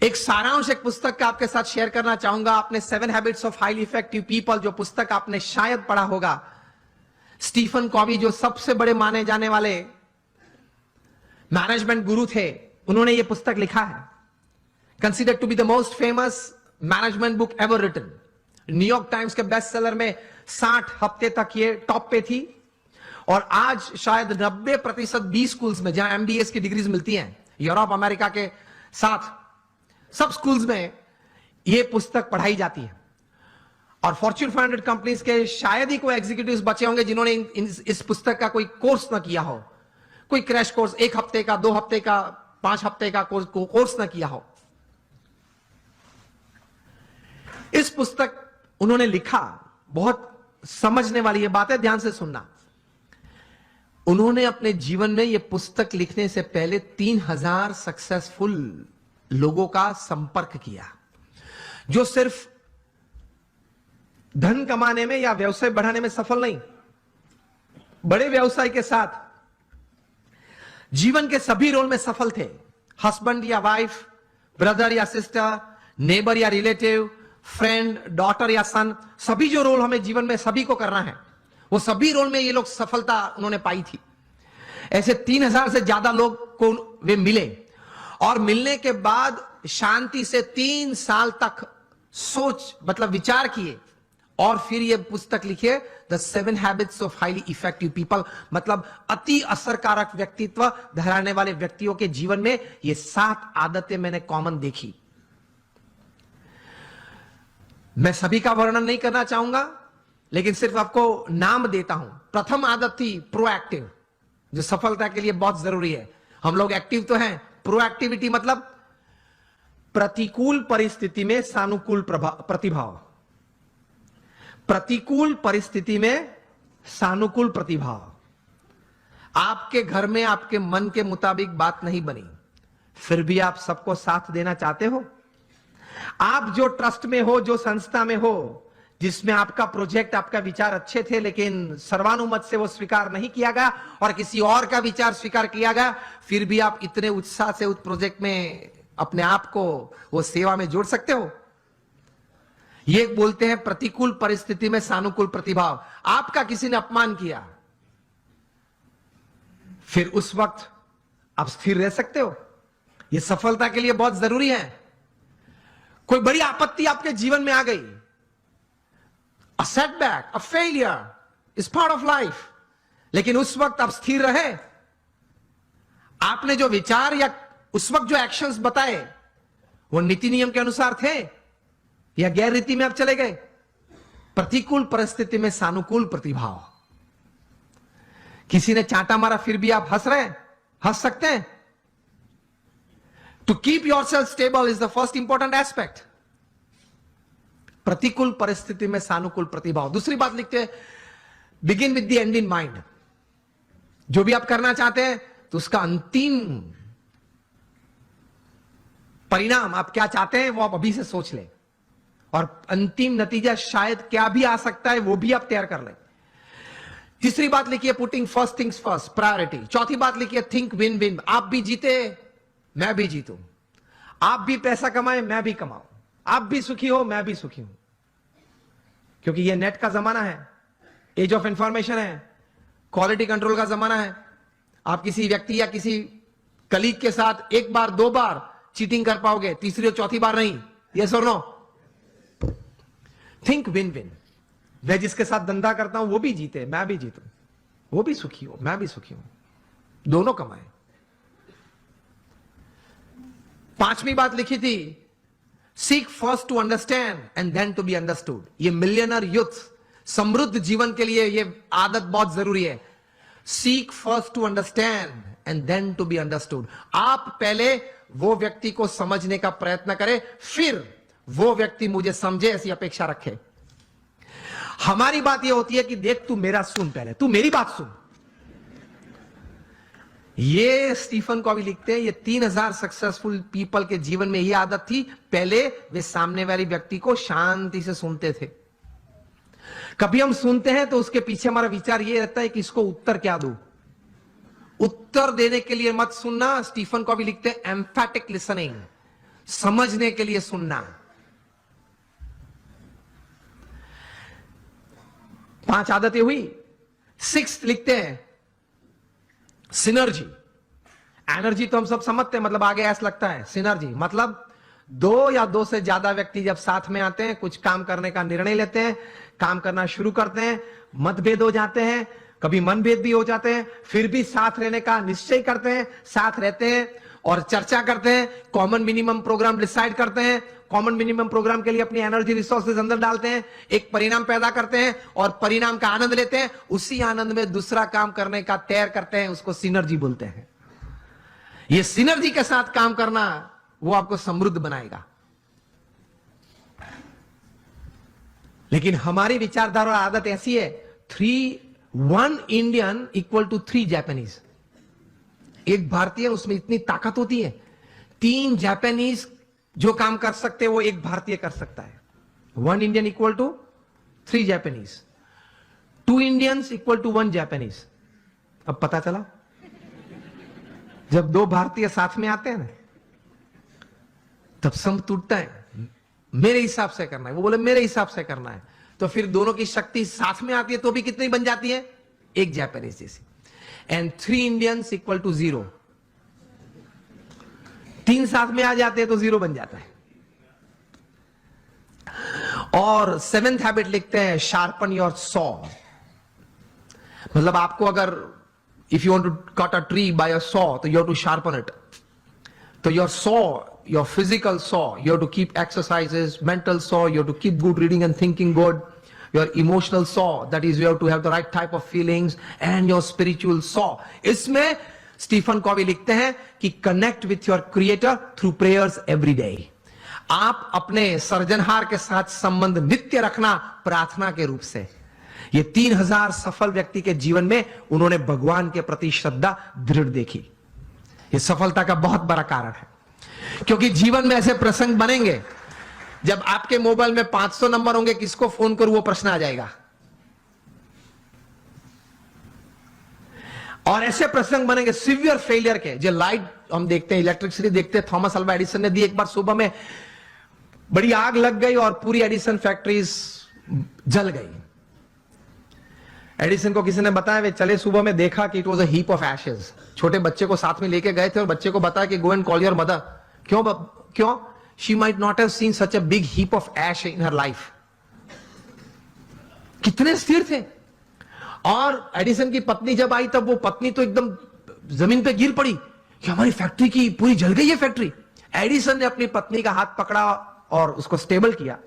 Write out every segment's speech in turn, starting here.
एक सारांश एक पुस्तक का आपके साथ शेयर करना चाहूंगा। आपने 7 habits of highly effective people जो पुस्तक आपने शायद पढ़ा होगा, स्टीफन कॉवी जो सबसे बड़े माने जाने वाले मैनेजमेंट गुरु थे, उन्होंने यह पुस्तक लिखा है। Considered to be the most famous management book ever written. New york times के बेस्ट सेलर में 60 हफ्ते तक ये टॉप पे थी और आज शायद 90% बी स्कूल्स में जहां एमबीएस की डिग्रीज मिलती हैं यूरोप अमेरिका के साथ सब स्कूल्स में यह पुस्तक पढ़ाई जाती है। और फॉर्च्यून 500 कंपनीज के शायद ही कोई एग्जीक्यूटिव्स बचे होंगे जिन्होंने इस पुस्तक का कोई कोर्स ना किया हो, कोई क्रैश कोर्स 1 हफ्ते का, 2 हफ्ते का, 5 हफ्ते का कोर्स ना किया हो। इस पुस्तक उन्होंने लिखा, बहुत समझने वाली ये बात है, ध्यान से सुनना। उन्होंने अपने जीवन में यह पुस्तक लिखने से पहले 3000 सक्सेसफुल लोगों का संपर्क किया, जो सिर्फ धन कमाने में या व्यवसाय बढ़ाने में सफल नहीं, बड़े व्यवसाय के साथ जीवन के सभी रोल में सफल थे। हस्बैंड या वाइफ, ब्रदर या सिस्टर, नेबर या रिलेटिव, फ्रेंड, डॉटर या सन, सभी जो रोल हमें जीवन में सभी को करना है, वो सभी रोल में ये लोग सफलता उन्होंने पाई थी। ऐसे 3000 से ज्यादा लोग को वे मिले और मिलने के बाद शांति से 3 साल तक मतलब विचार किए और फिर ये पुस्तक लिखे, the 7 habits of highly effective people. मतलब अति असरकारक व्यक्तित्व धराने वाले व्यक्तियों के जीवन में ये 7 आदतें मैंने कॉमन देखी। मैं सभी का वर्णन नहीं करना चाहूंगा, लेकिन सिर्फ आपको नाम देता हूं। प्रथम आदत थी प्रोएक्टिव, जो सफलता के लिए बहुत जरूरी है। हम लोग एक्टिव तो हैं, प्रोएक्टिविटी मतलब प्रतिकूल परिस्थिति में सानुकूल प्रतिभाव। प्रतिकूल परिस्थिति में सानुकूल प्रतिभाव। आपके घर में आपके मन के मुताबिक बात नहीं बनी, फिर भी आप सबको साथ देना चाहते हो। आप जो ट्रस्ट में हो, जो संस्था में हो, जिसमें आपका प्रोजेक्ट, आपका विचार अच्छे थे, लेकिन सर्वानुमत से वो स्वीकार नहीं किया गया और किसी और का विचार स्वीकार किया गया, फिर भी आप इतने उत्साह से उस प्रोजेक्ट में अपने आप को वो सेवा में जोड़ सकते हो। ये बोलते हैं प्रतिकूल परिस्थिति में सानुकूल प्रतिभाव। आपका किसी ने अपमान किया, फिर उस वक्त आप स्थिर रह सकते हो। यह सफलता के लिए बहुत जरूरी है। कोई बड़ी आपत्ति आपके जीवन में आ गई, a setback, a failure is part of life, लेकिन उस वक्त आप स्थिर रहे। आपने जो विचार या उस वक्त जो एक्शंस बताए वो नीति नियम के अनुसार थे या गैर रीति में आप चले गए। प्रतिकूल परिस्थिति में सानुकूल प्रतिभाव। किसी ने चांटा मारा, फिर भी आप हंस रहे हैं, हंस सकते हैं। To keep yourself stable is the first important aspect. प्रतिकूल परिस्थिति में सानुकूल प्रतिभाव। दूसरी बात लिखते हैं, begin with the end in mind. जो भी आप करना चाहते हैं तो उसका अंतिम परिणाम आप क्या चाहते हैं वो आप अभी से सोच लें, और अंतिम नतीजा शायद क्या भी आ सकता है वो भी आप तैयार कर लें। तीसरी बात लिखिए, putting first things first, priority. चौथी बात लिखिए, थिंक विन विन। आप भी जीते, मैं भी जीतूं। आप भी पैसा कमाए, मैं भी कमाऊं। आप भी सुखी हो, मैं भी सुखी हूं। क्योंकि ये नेट का जमाना है, एज ऑफ इंफॉर्मेशन है, क्वालिटी कंट्रोल का जमाना है। आप किसी व्यक्ति या किसी कलीग के साथ 1 बार 2 बार चीटिंग कर पाओगे, तीसरी और चौथी बार नहीं। यस और नो? Think win win. मैं जिसके साथ धंधा करता हूं वो भी जीते, मैं भी जीतूं। वो भी सुखी हो, मैं भी सुखी हूं, दोनों कमाए। 5वीं बात लिखी थी, seek first to understand and then to be understood. ये मिलियनर यूथ समृद्ध जीवन के लिए ये आदत बहुत जरूरी है। Seek first to understand and then to be understood. आप पहले वो व्यक्ति को समझने का प्रयत्न करें, फिर वो व्यक्ति मुझे समझे, ऐसी अपेक्षा रखे। हमारी बात यह होती है कि देख तू मेरा सुन, पहले तू मेरी बात सुन। ये स्टीफन कॉवी लिखते हैं, ये 3000 सक्सेसफुल पीपल के जीवन में यह आदत थी। पहले वे सामने वाले व्यक्ति को शांति से सुनते थे। कभी हम सुनते हैं तो उसके पीछे हमारा विचार यह रहता है कि इसको उत्तर क्या दूं। उत्तर देने के लिए मत सुनना। स्टीफन कॉवी लिखते हैं एम्फैटिक लिसनिंग। समझने के लिए सुनना। 5 आदतें हुई। 6 लिखते हैं सिनर्जी। एनर्जी तो हम सब समझते हैं, मतलब आगे ऐसा लगता है। सिनर्जी मतलब 2 या 2 से ज्यादा व्यक्ति जब साथ में आते हैं, कुछ काम करने का निर्णय लेते हैं, काम करना शुरू करते हैं, मतभेद हो जाते हैं, कभी मनभेद भी हो जाते हैं, फिर भी साथ रहने का निश्चय करते हैं, साथ रहते हैं और चर्चा करते हैं, कॉमन मिनिमम प्रोग्राम डिसाइड करते हैं, कॉमन मिनिमम प्रोग्राम के लिए अपनी एनर्जी रिसोर्सेज अंदर डालते हैं, एक परिणाम पैदा करते हैं और परिणाम का आनंद लेते हैं, उसी आनंद में दूसरा काम करने का तैयार करते हैं, उसको सिनर्जी बोलते हैं। ये सिनर्जी के साथ काम करना वो आपको समृद्ध बनाएगा। लेकिन हमारी विचारधारा और आदत ऐसी है, 1 इंडियन इक्वल टू 3 जापानीज। एक भारतीय, उसमें इतनी ताकत होती है, 3 जापानीज जो काम कर सकते हैं वो एक भारतीय कर सकता है। 1 Indian equal to 3 Japanese, 2 Indians equal to 1 Japanese. अब पता चला, जब 2 भारतीय साथ में आते हैं ना, तब संघ टूटता है। मेरे हिसाब से करना है, वो बोले मेरे हिसाब से करना है, तो फिर दोनों की शक्ति साथ में आती है तो भी कितनी बन जाती है? एक जापानीज जैसी। And 3 Indians equal to 0। 3 साथ में आ जाते हैं तो 0 बन जाता है। और 7th हैबिट लिखते हैं शार्पन योर सॉ। मतलब आपको अगर if you want to cut a tree by a saw, तो you have to sharpen it. तो your saw, your physical saw, you have to keep exercises, mental saw, you have to keep good reading and thinking good, your emotional saw, that is you have to have the right type of feelings, and your spiritual saw. इसमें Stephen Covey लिखते हैं कि connect with your creator through prayers every day. आप अपने सर्जनहार के साथ संबंध नित्य रखना प्रार्थना के रूप से। ये 3000 सफल व्यक्ति के जीवन में उन्होंने भगवान के प्रति श्रद्धा दृढ़ देखी। ये सफलता का बहुत बड़ा कारण है, क्योंकि जीवन में ऐसे प्रसंग बनेंगे जब आपके मोबाइल में 500 नंबर होंगे, किसको फोन करूं वो प्रश्न आ जाएगा। और ऐसे प्रसंग बनेंगे सिवियर फेलियर के, जो लाइट हम देखते हैं, इलेक्ट्रिसिटी देखते हैं, थॉमस अल्वा एडिसन ने दी। एक बार सुबह में बड़ी आग लग गई और पूरी एडिसन फैक्ट्रीज जल गई। एडिसन को किसी ने बताया, वे चले सुबह में देखा कि it was a heap of Ashes. छोटे बच्चे को साथ में लेके गए थे और बच्चे को बताया कि go and call your mother. क्यों? She might not have seen such a big heap of ash in her life. कितने स्थिर थे। और एडिसन की पत्नी जब आई, तब वो पत्नी तो एकदम जमीन पे गिर पड़ी कि हमारी फैक्ट्री की पूरी जल गई है फैक्ट्री। एडिसन ने अपनी पत्नी का हाथ पकड़ा और उसको स्टेबल किया,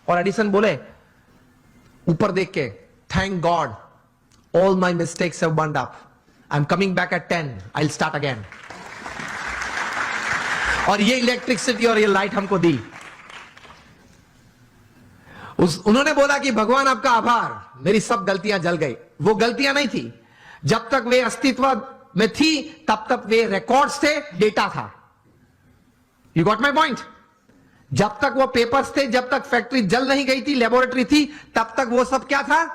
और एडिसन बोले ऊपर देख के, thank God all my mistakes have burned up. I'm coming back at 10. I'll start again. और ये इलेक्ट्रिसिटी और ये लाइट हमको दी। उन्होंने बोला कि भगवान आपका आभार, मेरी सब गलतियां जल गई। वो गलतियां नहीं थी, जब तक वे अस्तित्व में थी तब तक वे रिकॉर्ड्स थे, डेटा था। You got my point? जब तक वो पेपर्स थे, जब तक फैक्ट्री जल नहीं गई थी, लेबोरेटरी थी, तब तक वो सब क्या था?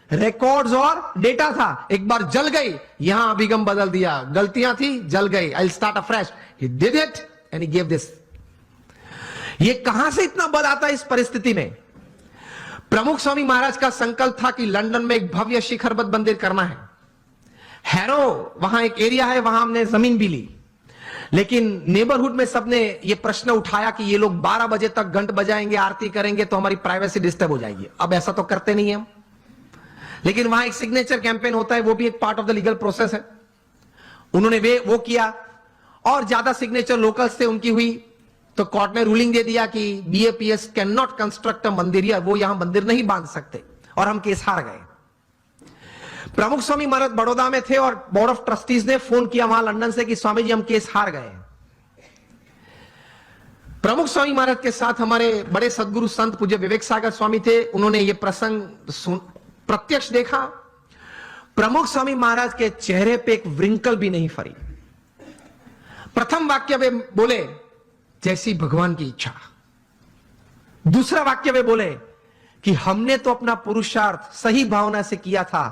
रिकॉर्ड्स और डेटा था। एक बार जल गई, यहां अभिगम बदल दिया, गलतियां थी, जल गई, I will start afresh. He did it and he give this. ये कहां से इतना बल आता है इस परिस्थिति में? प्रमुख स्वामी महाराज का संकल्प था कि लंदन में एक भव्य शिखरबद्ध मंदिर करना है। हैरो वहां एक एरिया है, वहां हमने जमीन भी ली, लेकिन नेबरहुड में सबने ये प्रश्न उठाया कि ये लोग 12 बजे तक घंट बजाएंगे, आरती करेंगे, तो हमारी प्राइवेसी डिस्टर्ब हो जाएगी। अब ऐसा तो करते नहीं है हम, लेकिन वहां एक सिग्नेचर कैंपेन होता है, वो भी एक part of the legal process है। उन्होंने वो किया, और ज्यादा सिग्नेचर लोकल्स थे उनकी हुई, तो कोर्ट ने रूलिंग दे दिया कि BAPS can not construct a मंदिर, या वो यहां मंदिर नहीं बांध सकते, और हम केस हार गए। प्रमुख स्वामी महाराज बड़ौदा में थे और बोर्ड ऑफ ट्रस्टीज ने फोन किया वहां लंदन से कि स्वामी जी हम केस हार गए। प्रमुख स्वामी महाराज के साथ हमारे बड़े सदगुरु संत पूज्य विवेक सागर स्वामी थे। उन्होंने ये प्रसंग प्रत्यक्ष देखा। प्रमुख स्वामी महाराज के चेहरे पे एक व्रिंकल भी नहीं फरी। प्रथम वाक्य वे बोले, जैसी भगवान की इच्छा। दूसरा वाक्य वे बोले कि हमने तो अपना पुरुषार्थ सही भावना से किया था,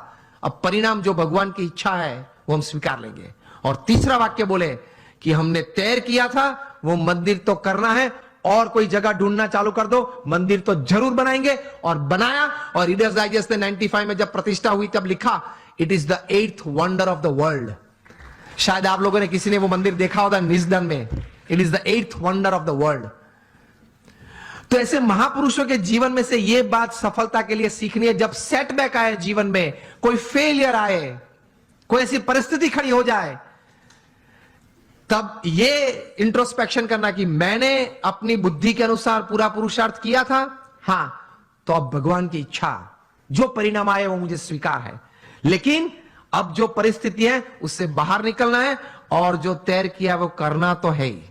अब परिणाम जो भगवान की इच्छा है वो हम स्वीकार लेंगे। और तीसरा वाक्य बोले कि हमने तैर किया था, वो मंदिर तो करना है, और कोई जगह ढूंढना चालू कर दो, मंदिर तो जरूर बनाएंगे। और बनाया, और रीडर्स डाइजेस्ट ने 95 में जब प्रतिष्ठा हुई तब लिखा, it is the 8th wonder of the world. शायद आप लोगों ने किसी ने वो मंदिर देखा होगा निजदन में। It is the 8th wonder of the world. तो ऐसे महापुरुषों के जीवन में से ये बात सफलता के लिए सीखनी है। जब सेटबैक आए जीवन में, कोई फेलियर आए, कोई ऐसी परिस्थिति खड़ी हो जाए, तब ये इंट्रोस्पेक्शन करना कि मैंने अपनी बुद्धि के अनुसार पूरा पुरुषार्थ किया था, हां, तो अब भगवान की इच्छा, जो परिणाम आए वो मुझे स्वीकार है, लेकिन अब जो परिस्थिति है उससे बाहर निकलना है, और जो तैर किया वो करना तो है ही।